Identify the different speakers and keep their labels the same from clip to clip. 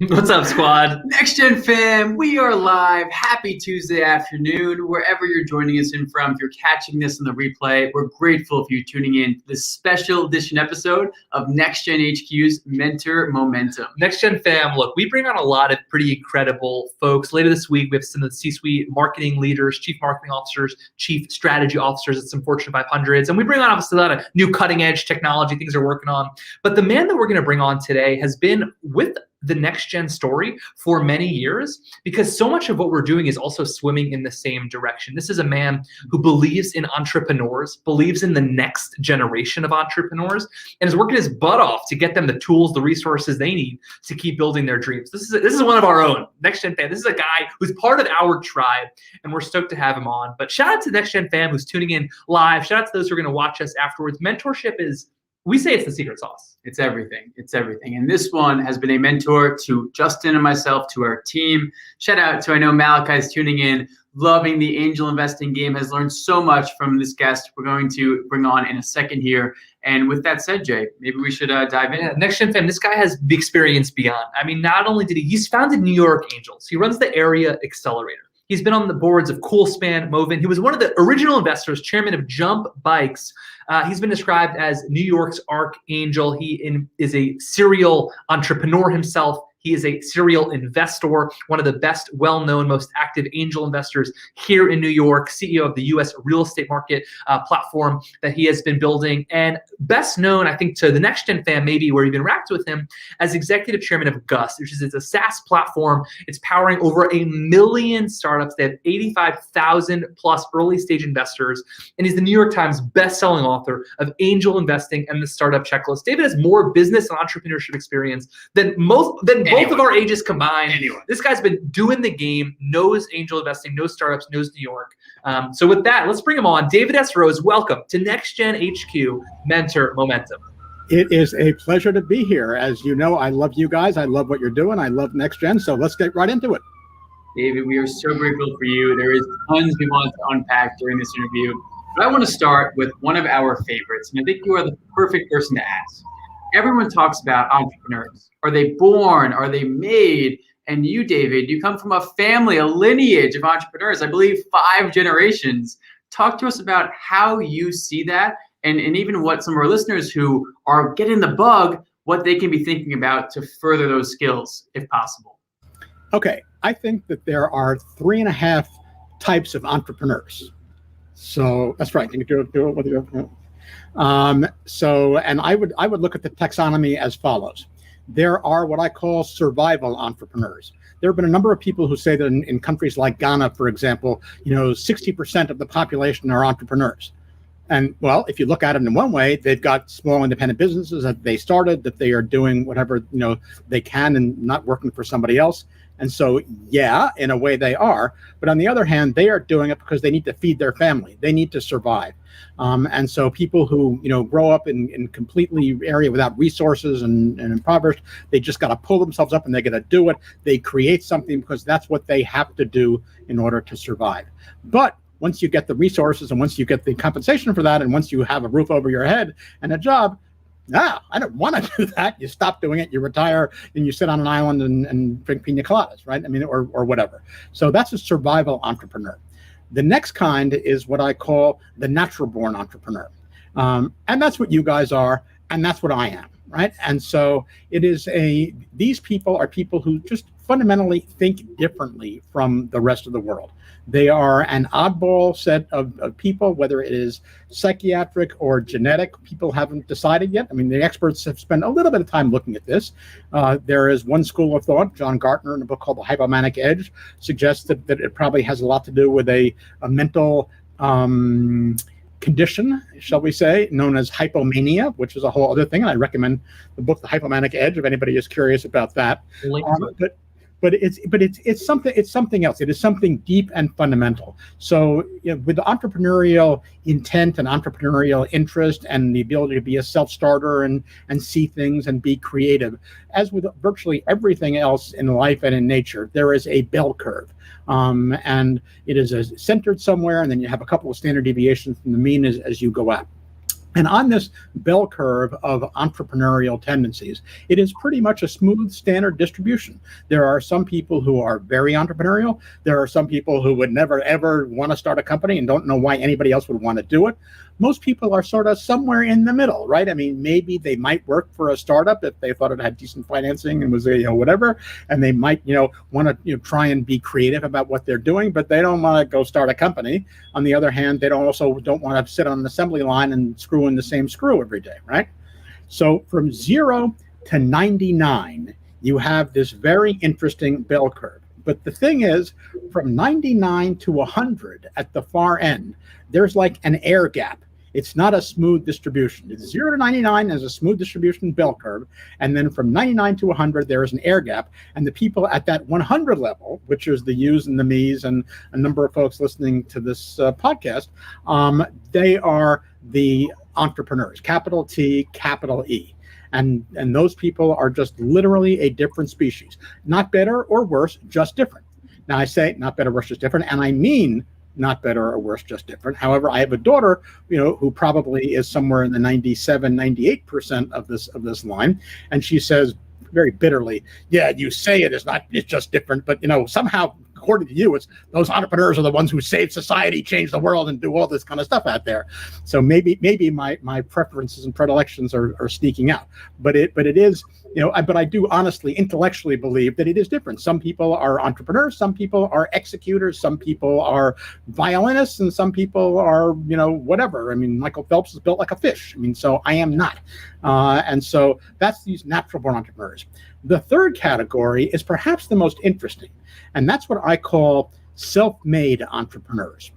Speaker 1: What's up, squad?
Speaker 2: Next Gen fam, we are live. Happy Tuesday afternoon, wherever you're joining us in from. If you're catching this in the replay, we're grateful for you tuning in to this special edition episode of Next Gen HQ's Mentor Momentum.
Speaker 1: Next Gen fam, look, we bring on a lot of pretty incredible folks. Later this week, we have some of the C-suite marketing leaders, chief marketing officers, chief strategy officers at some Fortune 500s. And we bring on obviously a lot of new cutting edge technology, things they're working on. But the man that we're going to bring on today has been with the Next Gen story for many years, because so much of what we're doing is also swimming in the same direction. This is a man who believes in entrepreneurs, believes in the next generation of entrepreneurs, and is working his butt off to get them the tools, the resources they need to keep building their dreams. This is one of our own, Next Gen fam. This is a guy who's part of our tribe, and we're stoked to have him on. But shout out to Next Gen fam who's tuning in live. Shout out to those who are going to watch us afterwards. Mentorship is, we say it's the secret sauce.
Speaker 2: It's everything. It's everything. And this one has been a mentor to Justin and myself, to our team. Shout out to, I know Malachi's tuning in, loving the angel investing game, has learned so much from this guest we're going to bring on in a second here. And with that said, Jay, maybe we should dive in.
Speaker 1: Yeah, Next Gen fam, this guy has the experience beyond. I mean, not only did he's founded New York Angels. He runs the Area Accelerator. He's been on the boards of Coolspan, Movin. He was one of the original investors, chairman of Jump Bikes. He's been described as New York's Archangel. He is a serial entrepreneur himself. He is a serial investor, one of the best, well-known, most active angel investors here in New York, CEO of the U.S. real estate market platform that he has been building, and best known, I think, to the Next Gen fam, maybe, where you've interacted with him, as executive chairman of Gust, which is a SaaS platform. It's powering over 1 million startups. They have 85,000 plus early stage investors, and he's the New York Times best-selling author of Angel Investing and the Startup Checklist. David has more business and entrepreneurship experience than both of our ages combined. This guy's been doing the game, knows angel investing, knows startups, knows New York. So with that, let's bring him on. David S. Rose, welcome to Next Gen HQ Mentor Momentum.
Speaker 3: It is a pleasure to be here. As you know, I love you guys. I love what you're doing. I love Next Gen. So let's get right into it.
Speaker 2: David, we are so grateful for you. There is tons we want to unpack during this interview. But I want to start with one of our favorites, and I think you are the perfect person to ask. Everyone talks about entrepreneurs. Are they born? Are they made? And you, David, you come from a family, a lineage of entrepreneurs, I believe 5 generations. Talk to us about how you see that, and even what some of our listeners who are getting the bug, what they can be thinking about to further those skills, if possible.
Speaker 3: Okay, I think that there are 3.5 types of entrepreneurs. So that's right. Can you do it? What do you do? And I would look at the taxonomy as follows. There are what I call survival entrepreneurs. There have been a number of people who say that in countries like Ghana, for example, 60% of the population are entrepreneurs. And well, if you look at it in one way, they've got small independent businesses that they started, that they are doing whatever they can and not working for somebody else. And so, yeah, in a way they are. But on the other hand, they are doing it because they need to feed their family. They need to survive. And so people who, grow up in completely area without resources and impoverished, they just got to pull themselves up and they got to do it. They create something because that's what they have to do in order to survive. But once you get the resources and once you get the compensation for that, and once you have a roof over your head and a job, I don't want to do that. You stop doing it, you retire, and you sit on an island and drink pina coladas, right? I mean, or whatever. So that's a survival entrepreneur. The next kind is what I call the natural born entrepreneur. And that's what you guys are, and that's what I am, right? And so these people are people who just fundamentally think differently from the rest of the world. They are an oddball set of people, whether it is psychiatric or genetic. People haven't decided yet. I mean, the experts have spent a little bit of time looking at this. There is one school of thought, John Gartner, in a book called The Hypomanic Edge, suggests that it probably has a lot to do with a mental condition, shall we say, known as hypomania, which is a whole other thing. And I recommend the book, The Hypomanic Edge, if anybody is curious about that. But it's something else. It is something deep and fundamental. So with the entrepreneurial intent and entrepreneurial interest and the ability to be a self-starter and see things and be creative, as with virtually everything else in life and in nature, there is a bell curve. And it is centered somewhere, and then you have a couple of standard deviations from the mean as you go up. And on this bell curve of entrepreneurial tendencies, it is pretty much a smooth standard distribution. There are some people who are very entrepreneurial. There are some people who would never, ever want to start a company and don't know why anybody else would want to do it. Most people are sort of somewhere in the middle, right? I mean, maybe they might work for a startup if they thought it had decent financing and was, whatever, and they might, want to, try and be creative about what they're doing, but they don't want to go start a company. On the other hand, they don't want to sit on an assembly line and screw in the same screw every day, right? So from 0 to 99, you have this very interesting bell curve. But the thing is, from 99 to 100 at the far end, there's like an air gap. It's not a smooth distribution. It's 0 to 99 as a smooth distribution bell curve. And then from 99 to 100, there is an air gap. And the people at that 100 level, which is the yous and the me's and a number of folks listening to this podcast, they are the entrepreneurs, capital T, capital E. And those people are just literally a different species. Not better or worse, just different. Now I say not better, worse, just different. And I mean not better or worse, just different. However, I have a daughter, who probably is somewhere in the 97, 98% of this line. And she says very bitterly, yeah, you say it's just different, but somehow, according to you, it's those entrepreneurs are the ones who save society, change the world, and do all this kind of stuff out there. So maybe my preferences and predilections are sneaking out, but it is, but I do honestly, intellectually believe that it is different. Some people are entrepreneurs, some people are executors, some people are violinists, and some people are, whatever. I mean, Michael Phelps is built like a fish. I mean, so I am not. And so that's these natural born entrepreneurs. The third category is perhaps the most interesting, and that's what I call self-made entrepreneurs.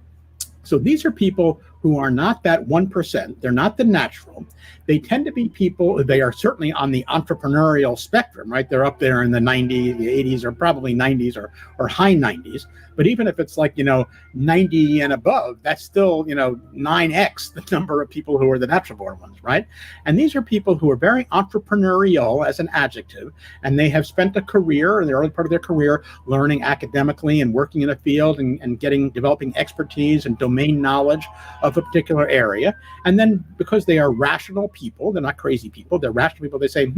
Speaker 3: So these are people who are not that 1%. They're not the natural. They tend to be people, they are certainly on the entrepreneurial spectrum, right? They're up there in the 90s, the 80s, or probably 90s or high 90s. But even if it's like, 90 and above, that's still, 9x the number of people who are the natural born ones, right? And these are people who are very entrepreneurial as an adjective, and they have spent a career, in the early part of their career, learning academically and working in a field and developing expertise and domain knowledge of a particular area. And then because they are rational people, they're not crazy people, they're rational people, they say,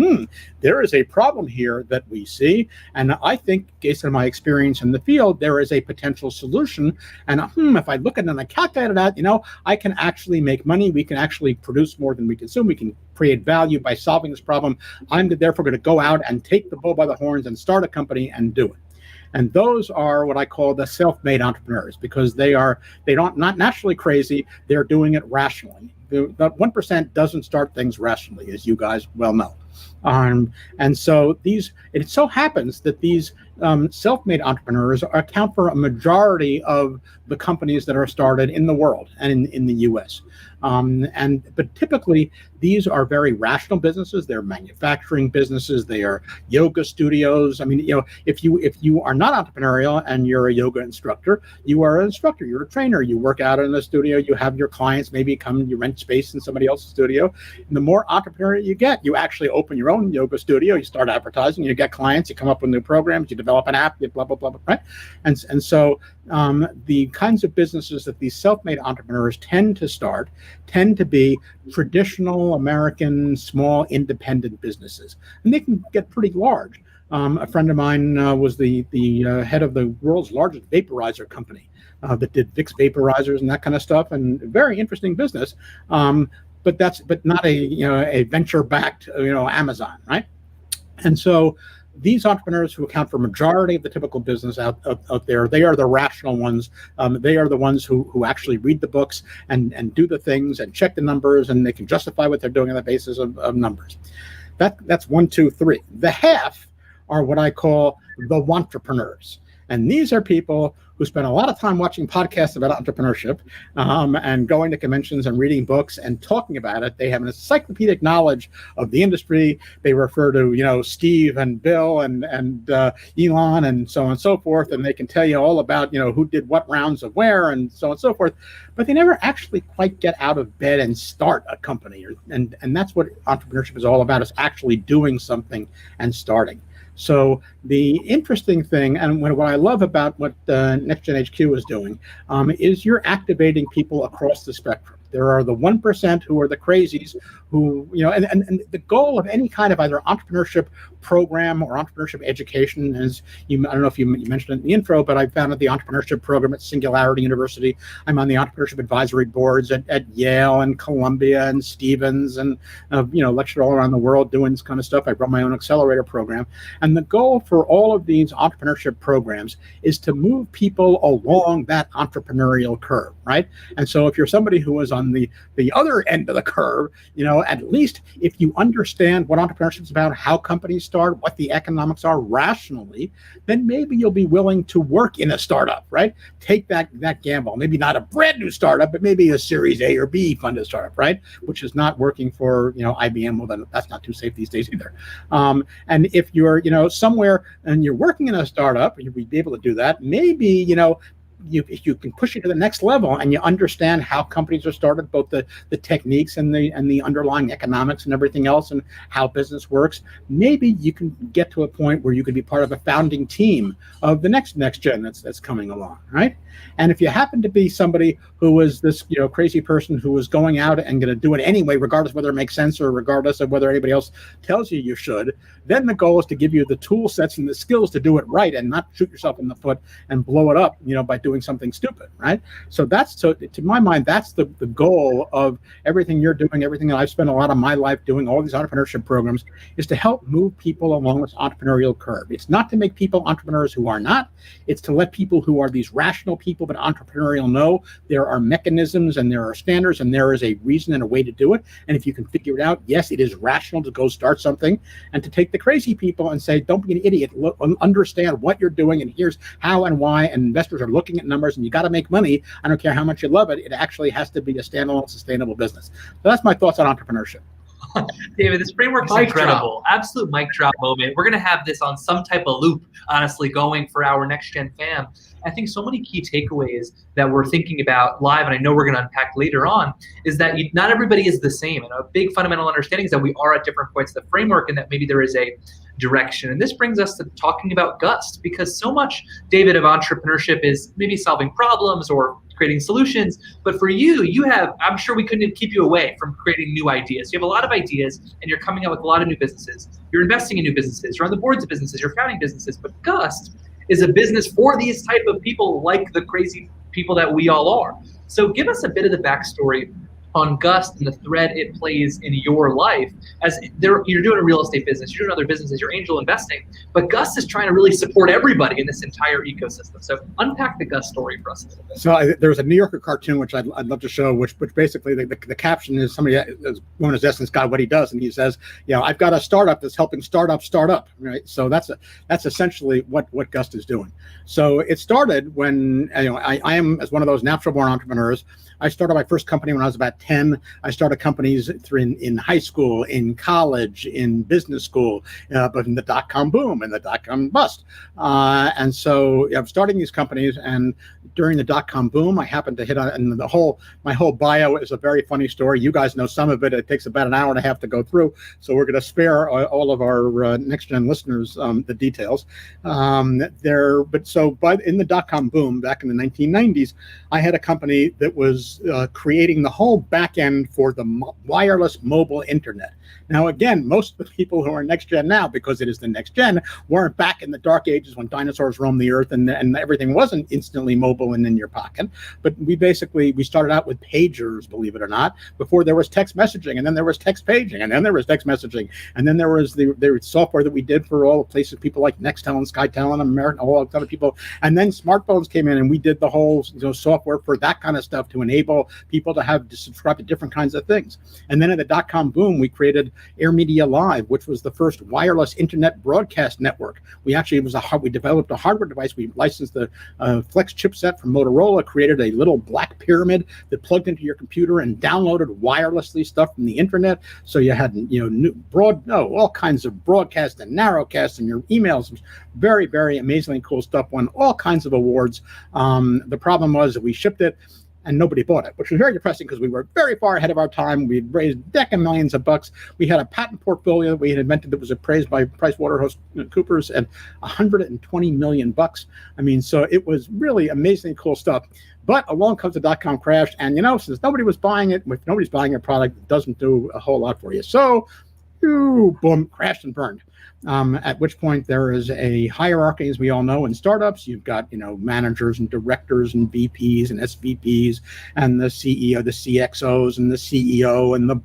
Speaker 3: there is a problem here that we see. And I think, based on my experience in the field, there is a potential solution. And if I look at it and I calculate it out, I can actually make money. We can actually produce more than we consume. We can create value by solving this problem. I'm therefore going to go out and take the bull by the horns and start a company and do it. And those are what I call the self-made entrepreneurs, because they're not naturally crazy. They're doing it rationally. The 1% doesn't start things rationally, as you guys well know. And so it so happens that these self-made entrepreneurs account for a majority of the companies that are started in the world and in the US. But typically these are very rational businesses. They're manufacturing businesses. They are yoga studios. I mean, if you are not entrepreneurial and you're a yoga instructor, you are an instructor. You're a trainer. You work out in a studio. You have your clients maybe come. You rent space in somebody else's studio. And the more entrepreneurial you get, you actually open your own yoga studio. You start advertising. You get clients. You come up with new programs. You develop an app. You blah blah blah, right? And so the kinds of businesses that these self-made entrepreneurs tend to be traditional American small independent businesses, and they can get pretty large. A friend of mine was the head of the world's largest vaporizer company that did Vicks vaporizers and that kind of stuff, and very interesting business. But not a venture-backed Amazon, right? And so these entrepreneurs who account for majority of the typical business out there, they are the rational ones. They are the ones who actually read the books and do the things and check the numbers, and they can justify what they're doing on the basis of numbers. That's 1, 2, 3. The half are what I call the wantrepreneurs. And these are people who spend a lot of time watching podcasts about entrepreneurship and going to conventions and reading books and talking about it. They have an encyclopedic knowledge of the industry. They refer to, Steve and Bill and Elon and so on and so forth. And they can tell you all about, who did what rounds of where and so on and so forth. But they never actually quite get out of bed and start a company. And that's what entrepreneurship is all about, is actually doing something and starting. So the interesting thing, and what I love about what NGHQ is doing, is you're activating people across the spectrum. There are the 1% who are the crazies who, and the goal of any kind of either entrepreneurship program or entrepreneurship education is, I don't know if you mentioned it in the intro, but I founded the entrepreneurship program at Singularity University. I'm on the entrepreneurship advisory boards at Yale and Columbia and Stevens, and lectured all around the world doing this kind of stuff. I run my own accelerator program. And the goal for all of these entrepreneurship programs is to move people along that entrepreneurial curve, right? And so if you're somebody who is on the other end of the curve, at least if you understand what entrepreneurship is about, how companies start, what the economics are rationally, then maybe you'll be willing to work in a startup, right? Take that gamble. Maybe not a brand new startup, but maybe a Series A or B funded startup, right? Which is not working for IBM. Well, then that's not too safe these days either. And if you're somewhere and you're working in a startup, you'll be able to do that. Maybe if you can push it to the next level and you understand how companies are started, both the techniques and the underlying economics and everything else, and how business works, maybe you can get to a point where you could be part of a founding team of the next gen that's coming along, right? And if you happen to be somebody who was this crazy person who was going out and going to do it anyway, regardless of whether it makes sense or regardless of whether anybody else tells you should, then the goal is to give you the tool sets and the skills to do it right and not shoot yourself in the foot and blow it up, by doing something stupid, right? So to my mind, that's the goal of everything you're doing, everything that I've spent a lot of my life doing, all these entrepreneurship programs, is to help move people along this entrepreneurial curve. It's not to make people entrepreneurs who are not. It's to let people who are these rational people but entrepreneurial know there are mechanisms and there are standards and there is a reason and a way to do it. And if you can figure it out, yes, it is rational to go start something, and to take the crazy people and say, don't be an idiot, understand what you're doing and here's how and why, and investors are looking at numbers and you got to make money. I don't care how much you love it. It actually has to be a standalone, sustainable business. So that's my thoughts on entrepreneurship.
Speaker 1: David, this framework is incredible. Absolute mic drop moment. We're going to have this on some type of loop, honestly, going for our next gen fam. I think so many key takeaways that we're thinking about live, and I know we're going to unpack later on, is that not everybody is the same. And a big fundamental understanding is that we are at different points of the framework and that maybe there is a direction. And this brings us to talking about Gust, because so much, David, of entrepreneurship is maybe solving problems or creating solutions. But for you have, I'm sure we couldn't keep you away from creating new ideas. You have a lot of ideas and you're coming out with a lot of new businesses. You're investing in new businesses. You're on the boards of businesses. You're founding businesses. But Gust is a business for these type of people, like the crazy people that we all are. So give us a bit of the backstory on Gust and the thread it plays in your life. As you're doing a real estate business, you're doing other businesses, you're angel investing, but Gust is trying to really support everybody in this entire ecosystem. So unpack the Gust story for us a little bit.
Speaker 3: So there's a New Yorker cartoon, which I'd love to show, which basically the caption is somebody, one is asking this guy what he does, and he says, I've got a startup that's helping startup, right? So that's essentially what Gust is doing. So it started when I am, as one of those natural born entrepreneurs. I started my first company when I was about 10. I started companies in high school, in college, in business school, but in the dot-com boom and the dot-com bust. And so I'm starting these companies, and during the dot-com boom, I happened to hit on, and my whole bio is a very funny story. You guys know some of it. It takes about an hour and a half to go through, so we're going to spare all of our next-gen listeners the details. In the dot-com boom back in the 1990s, I had a company that was creating the whole back end for the wireless mobile internet. Now, again, most of the people who are next gen now, because it is the next gen, weren't back in the dark ages when dinosaurs roamed the earth and everything wasn't instantly mobile and in your pocket. But we started out with pagers, believe it or not, before there was text messaging, and then there was text paging, and then there was text messaging, and then there was the software that we did for all the places, people like Nextel and Skytel and American, all other people. And then smartphones came in, and we did the whole software for that kind of stuff to enable people to subscribe to different kinds of things. And then in the dot-com boom, we created Air Media Live, which was the first wireless internet broadcast network. We developed a hardware device. We licensed the Flex chipset from Motorola, created a little black pyramid that plugged into your computer and downloaded wirelessly stuff from the internet. So you had all kinds of broadcast and narrowcast and your emails. It was very, very amazingly cool stuff. Won all kinds of awards. The problem was that we shipped it, and nobody bought it, which was very depressing because we were very far ahead of our time. We'd raised decking millions of bucks. We had a patent portfolio that we had invented that was appraised by PricewaterhouseCoopers at $120 million. I mean, so it was really amazing, cool stuff. But along comes the dot-com crash, and since nobody was buying it, if nobody's buying a product, it doesn't do a whole lot for you. So, boom, crashed and burned. At which point there is a hierarchy, as we all know, in startups. You've got, managers and directors and VPs and SVPs and the CEO, the CXOs and the CEO and the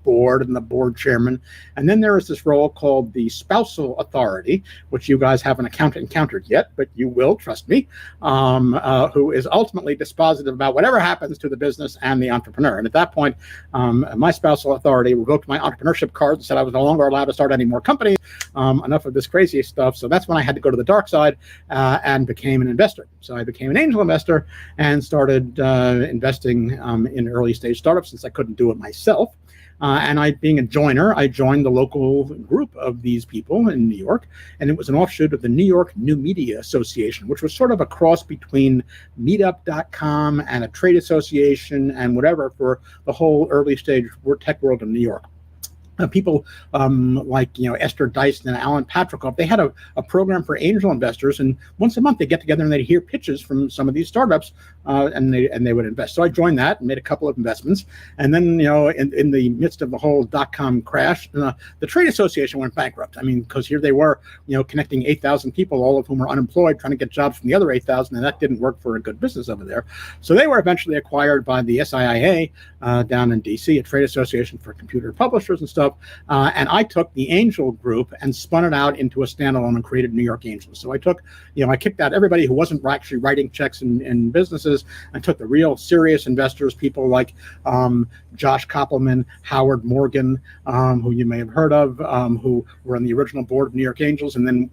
Speaker 3: board chairman. And then there is this role called the spousal authority, which you guys haven't encountered yet, but you will, trust me, who is ultimately dispositive about whatever happens to the business and the entrepreneur. And at that point, my spousal authority revoked my entrepreneurship card and said I was no longer allowed to start any more companies. Enough of this crazy stuff. So that's when I had to go to the dark side and became an investor. So I became an angel investor and started investing in early stage startups since I couldn't do it myself. And being a joiner, I joined the local group of these people in New York, and it was an offshoot of the New York New Media Association, which was sort of a cross between Meetup.com and a trade association and whatever for the whole early stage tech world in New York. People like Esther Dyson and Alan Patriarch, they had a program for angel investors, and once a month they get together and they'd hear pitches from some of these startups, and they would invest. So I joined that and made a couple of investments, and then in the midst of the whole dot-com crash, the trade association went bankrupt. I mean, because here they were, connecting 8,000 people, all of whom were unemployed, trying to get jobs from the other 8,000, and that didn't work for a good business over there. So they were eventually acquired by the SIIA down in DC, a trade association for computer publishers and stuff. And I took the Angel group and spun it out into a standalone and created New York Angels. So I took, I kicked out everybody who wasn't actually writing checks in businesses. I took the real serious investors, people like Josh Koppelman, Howard Morgan, who you may have heard of, who were on the original board of New York Angels, and then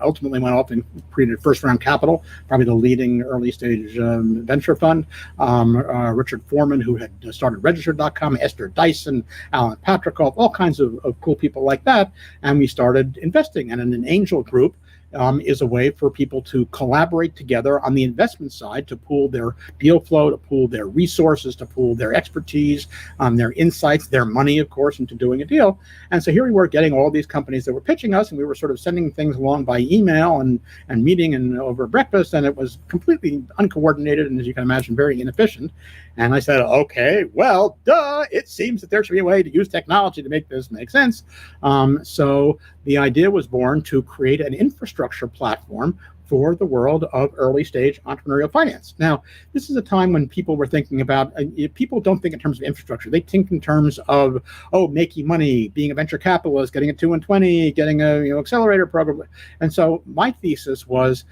Speaker 3: ultimately went off and created First Round Capital, probably the leading early stage venture fund. Richard Foreman, who had started Register.com, Esther Dyson, Alan Patriarch, all kinds of cool people like that. And we started investing. And in an angel group is a way for people to collaborate together on the investment side, to pool their deal flow, to pool their resources, to pool their expertise, their insights, their money, of course, into doing a deal. And so here we were getting all these companies that were pitching us, and we were sort of sending things along by email and meeting and over breakfast, and it was completely uncoordinated and, as you can imagine, very inefficient. And I said, okay, well, it seems that there should be a way to use technology to make this make sense. So the idea was born to create an infrastructure platform for the world of early stage entrepreneurial finance. Now, this is a time when people were thinking about, people don't think in terms of infrastructure. They think in terms of, making money, being a venture capitalist, getting a 2 and 20, getting a accelerator program. And so my thesis was,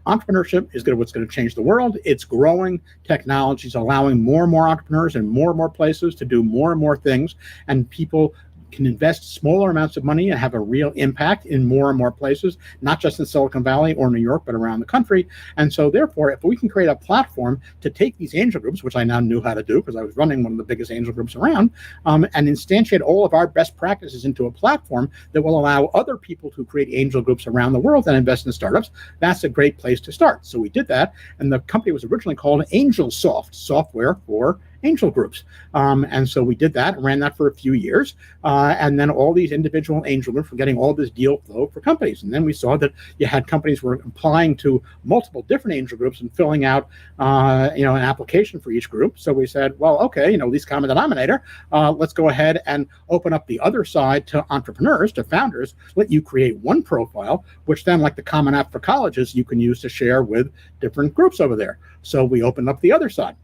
Speaker 3: entrepreneurship is what's going to change the world. It's growing. Technology is allowing more and more entrepreneurs in more and more places to do more and more things, and people can invest smaller amounts of money and have a real impact in more and more places, not just in Silicon Valley or New York, but around the country. And so therefore, if we can create a platform to take these angel groups, which I now knew how to do because I was running one of the biggest angel groups around, and instantiate all of our best practices into a platform that will allow other people to create angel groups around the world and invest in startups, that's a great place to start. So we did that, and the company was originally called AngelSoft, software for angel groups. And so we did that, ran that for a few years. And then all these individual angel groups were getting all this deal flow for companies. And then we saw that you had companies were applying to multiple different angel groups and filling out, an application for each group. So we said, well, okay, least common denominator, let's go ahead and open up the other side to entrepreneurs, to founders, let you create one profile, which then, like the Common App for colleges, you can use to share with different groups over there. So we opened up the other side.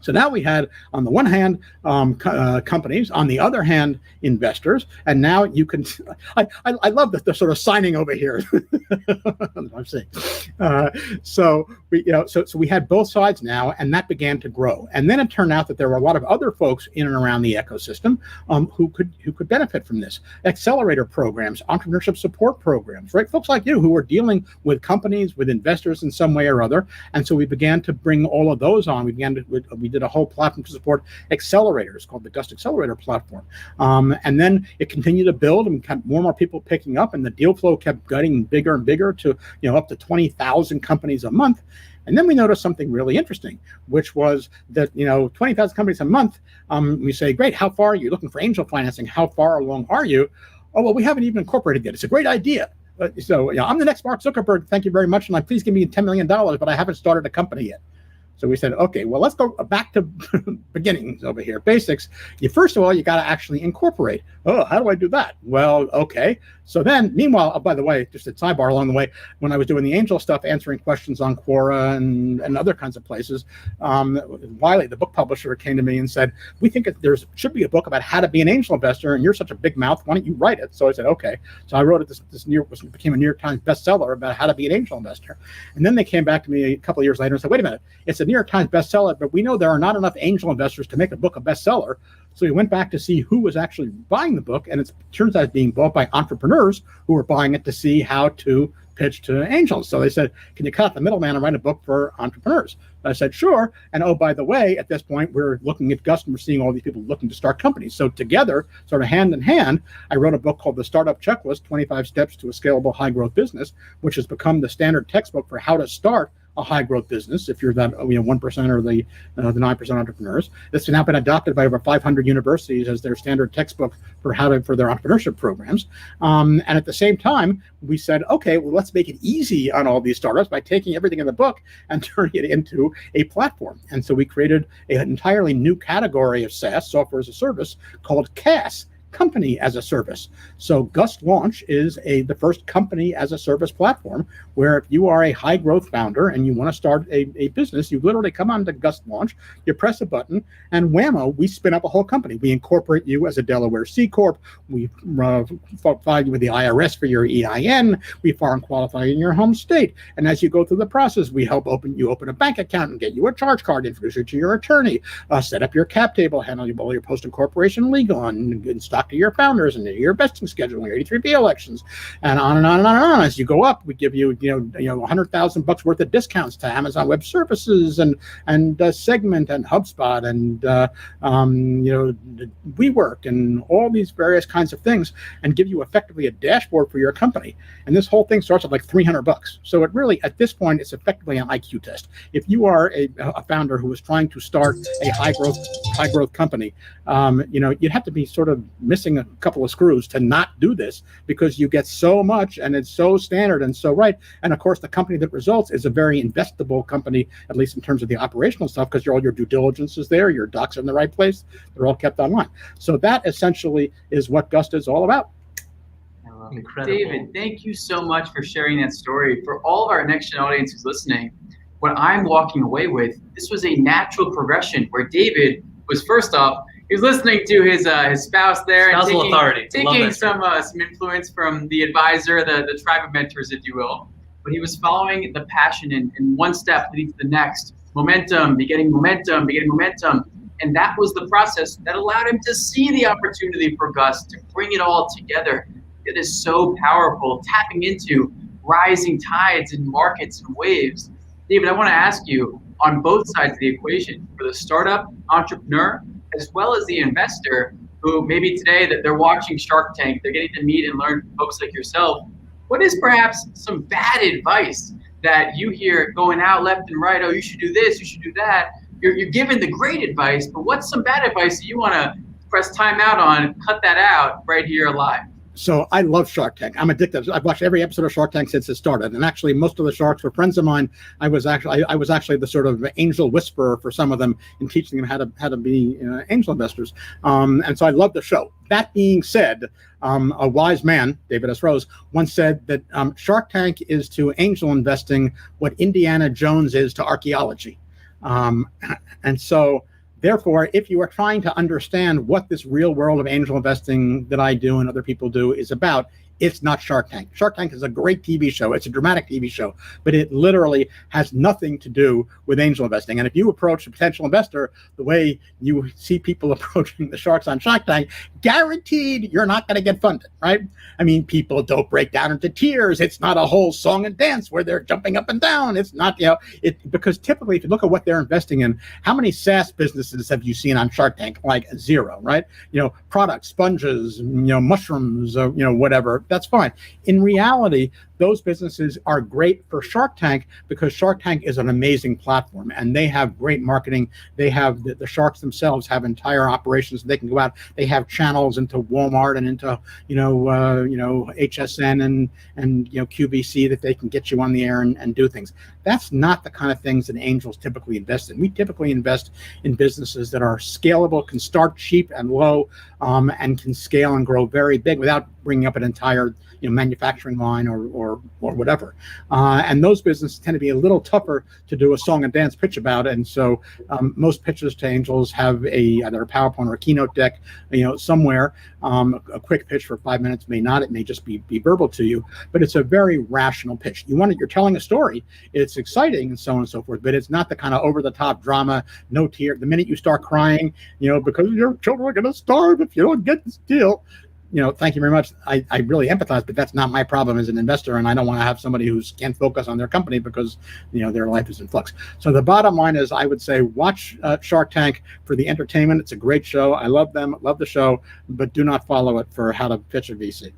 Speaker 3: So now we had, on the one hand, companies, on the other hand, investors, and now you can. I love the sort of signing over here. I'm saying. So we had both sides now, and that began to grow. And then it turned out that there were a lot of other folks in and around the ecosystem who could benefit from this. Accelerator programs, entrepreneurship support programs, right? Folks like you who were dealing with companies, with investors in some way or other. And so we began to bring all of those on. We did a whole platform to support accelerators called the Gust Accelerator platform. And then it continued to build, and we had more and more people picking up, and the deal flow kept getting bigger and bigger to up to 20,000 companies a month. And then we noticed something really interesting, which was that, 20,000 companies a month, we say, great, how far are you? Looking for angel financing, how far along are you? Oh, well, we haven't even incorporated yet. It's a great idea. So I'm the next Mark Zuckerberg. Thank you very much. And please give me $10 million, but I haven't started a company yet. So we said, okay, well, let's go back to beginnings over here, basics. First of all, you got to actually incorporate. Oh, how do I do that? Well, okay. So then, meanwhile, by the way, just a sidebar along the way, when I was doing the angel stuff, answering questions on Quora and other kinds of places, Wiley, the book publisher, came to me and said, we think there should be a book about how to be an angel investor, and you're such a big mouth. Why don't you write it? So I said, okay. So I wrote it. This became a New York Times bestseller about how to be an angel investor. And then they came back to me a couple of years later and said, wait a minute, it's a New York Times bestseller, but we know there are not enough angel investors to make a book a bestseller. So we went back to see who was actually buying the book, and it turns out it's being bought by entrepreneurs who were buying it to see how to pitch to angels. So they said, can you cut out the middleman and write a book for entrepreneurs? I said, sure. And oh, by the way, at this point, we're looking at Gust and we're seeing all these people looking to start companies. So together, sort of hand in hand, I wrote a book called The Startup Checklist, 25 Steps to a Scalable High Growth Business, which has become the standard textbook for how to start a high growth business if you're that 1% or the 9% entrepreneurs. It's now been adopted by over 500 universities as their standard textbook for for their entrepreneurship programs. And at the same time, we said, okay, well, let's make it easy on all these startups by taking everything in the book and turning it into a platform. And so we created an entirely new category of SaaS, software as a service, called CaaS, Company as a Service. So Gust Launch is the first company as a service platform where if you are a high growth founder and you want to start a business, you literally come on to Gust Launch, you press a button, and whammo, we spin up a whole company. We incorporate you as a Delaware C Corp. We file you with the IRS for your EIN. We foreign qualify in your home state. And as you go through the process, we help open a bank account and get you a charge card, introduce you to your attorney, set up your cap table, handle all your post-incorporation legal, and stock to your founders and your vesting schedule, your 83B elections, and on and on and on and on. As you go up, we give you $100,000 worth of discounts to Amazon Web Services and Segment and HubSpot and WeWork and all these various kinds of things, and give you effectively a dashboard for your company. And this whole thing starts at like $300. So it really, at this point, it's effectively an IQ test. If you are a founder who is trying to start a high growth company, you'd have to be sort of missing a couple of screws to not do this, because you get so much and it's so standard and so right. And of course, the company that results is a very investable company, at least in terms of the operational stuff, because all your due diligence is there, your docs are in the right place, they're all kept online. So that essentially is what Gust is all about.
Speaker 2: Incredible. David, thank you so much for sharing that story. For all of our next gen audience who's listening, what I'm walking away with, this was a natural progression where David was, first off, he was listening to his spouse there,
Speaker 1: Spousal
Speaker 2: and
Speaker 1: authority.
Speaker 2: taking some influence from the advisor, the tribe of mentors, if you will. But he was following the passion in one step leading to the next. Begetting momentum. And that was the process that allowed him to see the opportunity for Gust to bring it all together. It is so powerful, tapping into rising tides in markets and waves. David, I want to ask you, on both sides of the equation, for the startup entrepreneur, as well as the investor who maybe today that they're watching Shark Tank, they're getting to meet and learn from folks like yourself, what is perhaps some bad advice that you hear going out left and right? Oh, you should do this, you should do that. You're given the great advice, but what's some bad advice that you want to press time out on, cut that out right here live?
Speaker 3: So I love Shark Tank. I'm addicted. I've watched every episode of Shark Tank since it started. And actually, most of the sharks were friends of mine. I was actually the sort of angel whisperer for some of them in teaching them how to be angel investors. And so I love the show. That being said, a wise man, David S. Rose, once said that Shark Tank is to angel investing what Indiana Jones is to archaeology. And so, therefore, if you are trying to understand what this real world of angel investing that I do and other people do is about, it's not Shark Tank. Shark Tank is a great TV show. It's a dramatic TV show, but it literally has nothing to do with angel investing. And if you approach a potential investor the way you see people approaching the sharks on Shark Tank, guaranteed you're not going to get funded, right? I mean, people don't break down into tears. It's not a whole song and dance where they're jumping up and down. It's not, because typically if you look at what they're investing in, how many SaaS businesses have you seen on Shark Tank? Like zero, right? Products, sponges, mushrooms, whatever. That's fine. In reality, those businesses are great for Shark Tank because Shark Tank is an amazing platform and they have great marketing. They have the sharks themselves have entire operations. They can go out. They have channels into Walmart and into HSN and QVC that they can get you on the air and do things. That's not the kind of things that angels typically invest in. We typically invest in businesses that are scalable, can start cheap and low, and can scale and grow very big without bringing up an entire manufacturing line or whatever. And those businesses tend to be a little tougher to do a song and dance pitch about. And so most pitches to angels have either a PowerPoint or a keynote deck, somewhere. A quick pitch for 5 minutes may not. It may just be verbal to you, but it's a very rational pitch. You're telling a story. It's exciting and so on and so forth, but it's not the kind of over the top drama, no tear. The minute you start crying, because your children are going to starve if you don't get this deal. Thank you very much. I really empathize, but that's not my problem as an investor, and I don't want to have somebody who can't focus on their company because their life is in flux. So the bottom line is, I would say watch Shark Tank for the entertainment. It's a great show. I love them, love the show, but do not follow it for how to pitch a VC.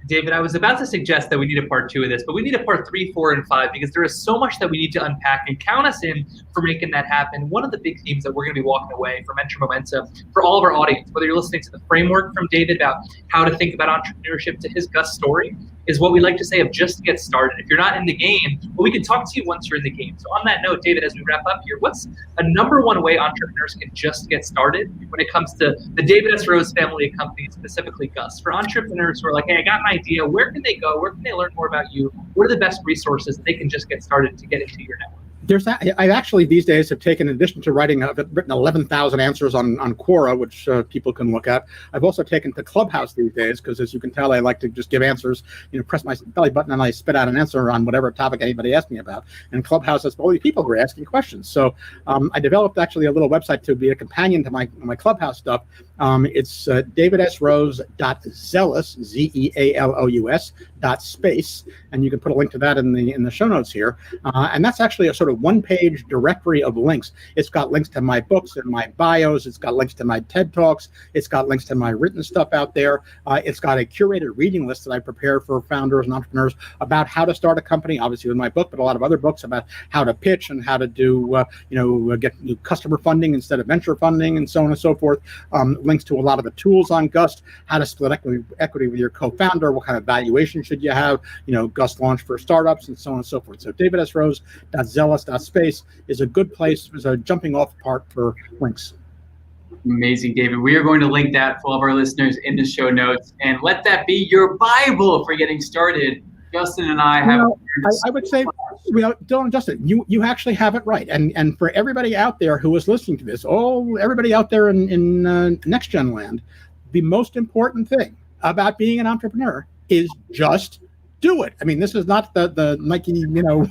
Speaker 1: David, I was about to suggest that we need a part 2 of this, but we need a part 3, 4, and 5 because there is so much that we need to unpack, and count us in for making that happen. One of the big themes that we're going to be walking away from Enter Momentum for all of our audience, whether you're listening to the framework from David about how to think about entrepreneurship to his Gust story, is what we like to say of just get started. If you're not in the game, well, we can talk to you once you're in the game. So on that note, David, as we wrap up here, what's a number one way entrepreneurs can just get started when it comes to the David S. Rose family of companies, specifically Gust? For entrepreneurs who are like, hey, I got an idea, where can they go? Where can they learn more about you? What are the best resources they can just get started to get into your network?
Speaker 3: I actually these days have taken, in addition to written 11,000 answers on Quora, which people can look at. I've also taken to Clubhouse these days because, as you can tell, I like to just give answers. Press my belly button and I spit out an answer on whatever topic anybody asks me about. And Clubhouse has all these people who are asking questions. So I developed actually a little website to be a companion to my Clubhouse stuff. It's davidsrose.zealous, zealous.space, and you can put a link to that in the show notes here. And that's actually a sort of one-page directory of links. It's got links to my books and my bios. It's got links to my TED Talks. It's got links to my written stuff out there. It's got a curated reading list that I prepare for founders and entrepreneurs about how to start a company, obviously with my book, but a lot of other books about how to pitch and how to do, get customer funding instead of venture funding and so on and so forth. Links to a lot of the tools on Gust, how to split equity with your co-founder, what kind of valuation should you have, Gust launch for startups and so on and so forth. So davidsrose.zealous.space is a good place as a jumping off part for links.
Speaker 2: Amazing, David. We are going to link that for all of our listeners in the show notes, and let that be your Bible for getting started. Justin and I have.
Speaker 3: I would say, Dylan, Justin, you actually have it right. And for everybody out there who is listening to this, everybody out there in Next Gen land, the most important thing about being an entrepreneur is just do it. I mean, this is not the Nike, they're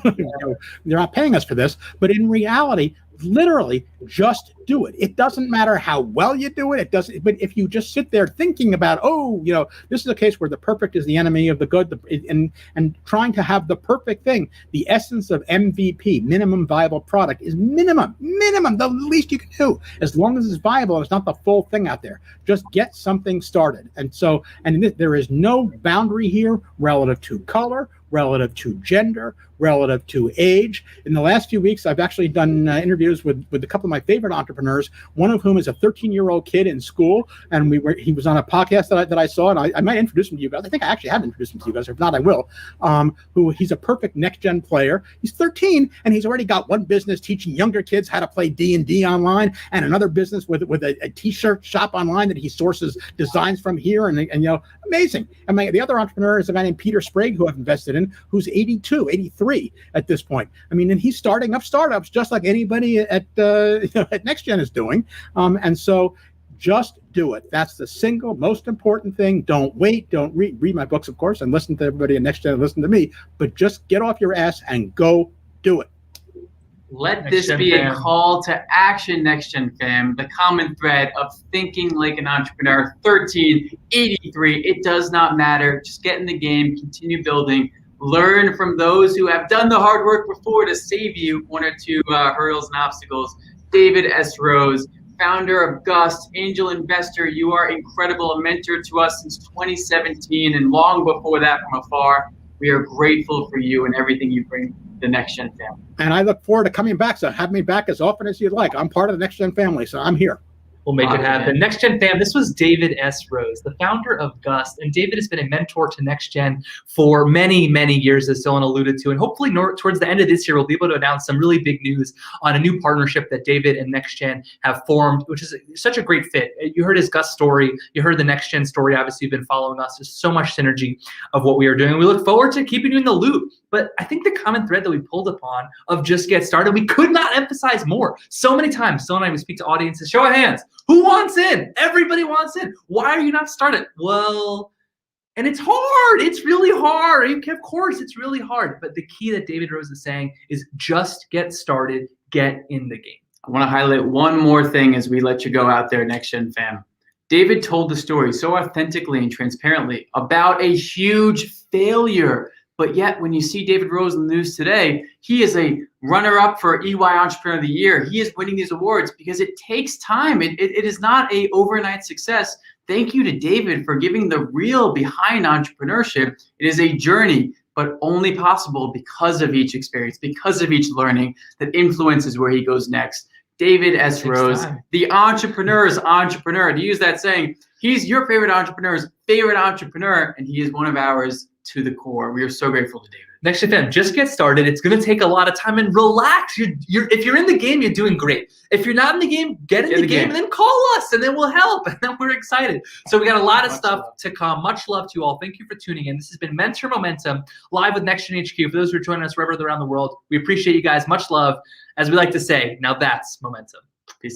Speaker 3: not paying us for this, but in reality, literally just do it. It doesn't matter how well you do it. It doesn't. But if you just sit there thinking about, this is a case where the perfect is the enemy of the good, and trying to have the perfect thing, the essence of MVP, minimum viable product, is minimum, the least you can do. As long as it's viable, it's not the full thing out there. Just get something started. And there is no boundary here relative to color, relative to gender, relative to age. In the last few weeks, I've actually done interviews with a couple of my favorite entrepreneurs, one of whom is a 13-year-old kid in school, and he was on a podcast that I saw, and I might introduce him to you guys. I think I actually have introduced him to you guys. If not, I will. He's a perfect next-gen player. He's 13, and he's already got one business teaching younger kids how to play D&D online, and another business with a T-shirt shop online that he sources designs from here, and amazing. And the other entrepreneur is a guy named Peter Sprague, who I've invested in, who's 82, 83 at this point. I mean, and he's starting up startups just like anybody at NextGen is doing. And so just do it. That's the single most important thing. Don't wait. Don't read my books, of course, and listen to everybody at NextGen and listen to me, but just get off your ass and go do it.
Speaker 2: Let this be a call to action, NextGen fam. The common thread of thinking like an entrepreneur, 13, 83, it does not matter. Just get in the game, continue building, learn from those who have done the hard work before to save you one or two hurdles and obstacles. David S. Rose, founder of Gust, angel investor. You are incredible, a mentor to us since 2017 and long before that from afar. We are grateful for you and everything you bring to the Next Gen family.
Speaker 3: And I look forward to coming back. So have me back as often as you'd like. I'm part of the Next Gen family, so I'm here.
Speaker 1: We'll make it happen. Next Gen fam, this was David S. Rose, the founder of Gust. And David has been a mentor to Next Gen for many, many years, as Dylan alluded to. And hopefully towards the end of this year, we'll be able to announce some really big news on a new partnership that David and Next Gen have formed, which is such a great fit. You heard his Gust story. You heard the Next Gen story. Obviously, you've been following us. There's so much synergy of what we are doing. We look forward to keeping you in the loop. But I think the common thread that we pulled upon of just get started, we could not emphasize more. So many times, Dylan and I, we speak to audiences, show of hands. Who wants in? Everybody wants in. Why are you not started? Well, and it's hard. It's really hard. Of course, it's really hard. But the key that David Rose is saying is just get started, get in the game.
Speaker 2: I want to highlight one more thing as we let you go out there, Next Gen fam. David told the story so authentically and transparently about a huge failure. But yet, when you see David Rose in the news today, he is a runner-up for EY Entrepreneur of the Year. He is winning these awards because it takes time. It is not an overnight success. Thank you to David for giving the real behind entrepreneurship. It is a journey, but only possible because of each experience, because of each learning that influences where he goes next. David S. Rose, the entrepreneur's entrepreneur. To use that saying, he's your favorite entrepreneur's favorite entrepreneur, and he is one of ours to the core. We are so grateful to David.
Speaker 1: Next Gen fam, just get started. It's going to take a lot of time, and relax. If you're in the game, you're doing great. If you're not in the game, get in the game and then call us, and then we'll help, and then we're excited. So we got a lot of stuff to come. Much love to you all. Thank you for tuning in. This has been Mentor Momentum live with Next Gen HQ. For those who are joining us wherever around the world, we appreciate you guys. Much love. As we like to say, now that's momentum.
Speaker 2: Peace out.